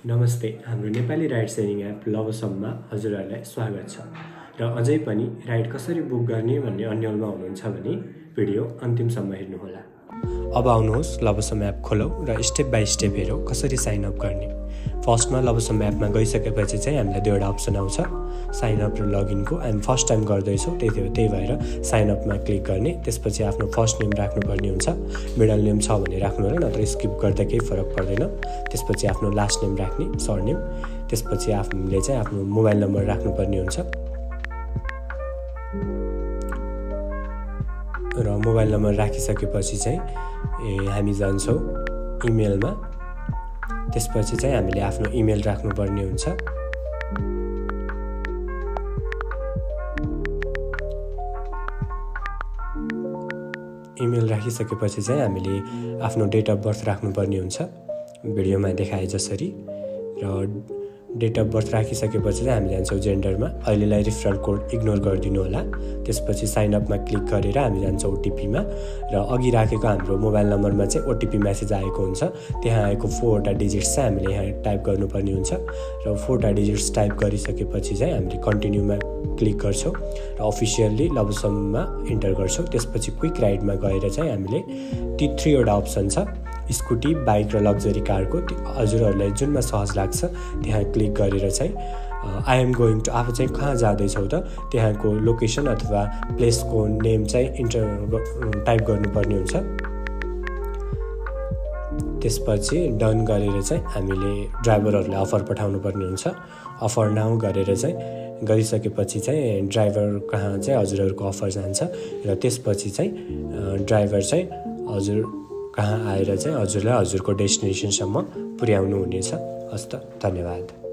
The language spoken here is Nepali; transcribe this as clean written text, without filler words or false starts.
नमस्ते। हाम्रो नेपाली राइड सेयरिङ एप लभसममा हजुरहरूलाई स्वागत छ र अझै पनि राइड कसरी बुक गर्ने भन्ने अन्यलमा हुनुहुन्छ भने भिडियो अन्तिमसम्म हेर्नुहोला। अब आउनुहोस् लभसम एप खोलौँ र स्टेप बाई स्टेप हेरौँ कसरी साइन अप गर्ने। फर्स्टमा लभसम एपमा गइसकेपछि चाहिँ हामीलाई दुईवटा अप्सन आउँछ, साइन अप र लगइनको। हामी फर्स्ट टाइम गर्दैछौँ त्यही भएर साइन अपमा क्लिक गर्ने। त्यसपछि आफ्नो फर्स्ट नेम राख्नुपर्ने हुन्छ, मिडल नेम छ भने राख्नु होला, नत्र स्किप गर्दा केही फरक पर्दैन। त्यसपछि आफ्नो लास्ट नेम राख्ने, सरनेम। त्यसपछि हामीले चाहिँ आफ्नो मोबाइल नम्बर राख्नुपर्ने हुन्छ र मोबाइल नम्बर राखिसकेपछि चाहिँ हामी जान्छौँ इमेलमा। त्यसपछि चाहिँ हामीले आफ्नो इमेल राख्नुपर्ने हुन्छ। इमेल राखिसकेपछि चाहिँ हामीले आफ्नो डेट अफ बर्थ राख्नुपर्ने हुन्छ भिडियोमा देखाए जसरी। र डेट अफ बर्थ राखिसकेपछि चाहिँ हामी जान्छौँ जेन्डरमा। अहिलेलाई रिफरल कोड इग्नोर गरिदिनु होला। त्यसपछि साइन अपमा क्लिक गरेर हामी जान्छौँ ओटिपीमा र अघि राखेको हाम्रो मोबाइल नम्बरमा चाहिँ ओटिपी मेसेज आएको हुन्छ। त्यहाँ आएको 4वटा डिजिट्स चाहिँ हामीले यहाँ टाइप गर्नुपर्ने हुन्छ र 4वटा डिजिट्स टाइप गरिसकेपछि चाहिँ हामीले कन्टिन्यूमा क्लिक गर्छौँ र अफिसियल्ली लभसममा इन्टर गर्छौँ। त्यसपछि क्विक राइडमा गएर चाहिँ हामीले ती 3वटा अप्सन छ, स्कुटी, बाइक र लग्जरी कारको। हजुरहरूलाई जुनमा सहज लाग्छ त्यहाँ क्लिक गरेर चाहिँ आई एम गोइङ टु, आफू चाहिँ कहाँ जाँदैछौँ त त्यहाँको लोकेसन अथवा प्लेसको नेम चाहिँ टाइप गर्नुपर्ने हुन्छ। त्यसपछि डन गरेर चाहिँ हामीले ड्राइभरहरूलाई अफर पठाउनु पर्ने हुन्छ। अफर नाउ गरेर चाहिँ गरिसकेपछि चाहिँ ड्राइभर कहाँ चाहिँ हजुरहरूको अफर जान्छ र त्यसपछि चाहिँ ड्राइभर चाहिँ हजुर कहाँ आएर चाहिँ हजुरलाई हजुरको डेस्टिनेसनसम्म पुर्याउनु हुनेछ। हस्त, धन्यवाद।